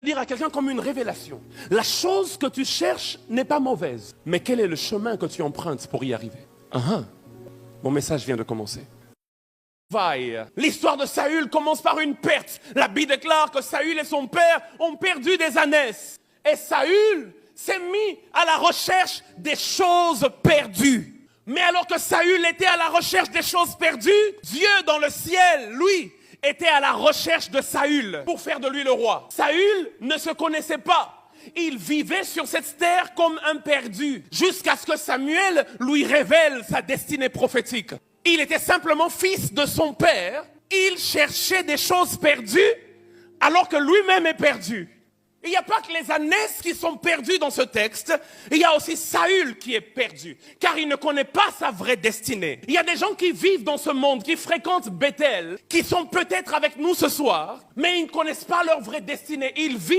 Dire à quelqu'un comme une révélation. La chose que tu cherches n'est pas mauvaise, mais quel est le chemin que tu empruntes pour y arriver? Mon message vient de commencer. L'histoire de Saül commence par une perte. La Bible déclare que Saül et son père ont perdu des ânesses. Et Saül s'est mis à la recherche des choses perdues. Mais alors que Saül était à la recherche des choses perdues, Dieu dans le ciel, lui, était à la recherche de Saül pour faire de lui le roi. Saül ne se connaissait pas. Il vivait sur cette terre comme un perdu, jusqu'à ce que Samuel lui révèle sa destinée prophétique. Il était simplement fils de son père. Il cherchait des choses perdues alors que lui-même est perdu. Il n'y a pas que les ânesses qui sont perdues dans ce texte, il y a aussi Saül qui est perdu, car il ne connaît pas sa vraie destinée. Il y a des gens qui vivent dans ce monde, qui fréquentent Bethel, qui sont peut-être avec nous ce soir, mais ils ne connaissent pas leur vraie destinée. Ils vivent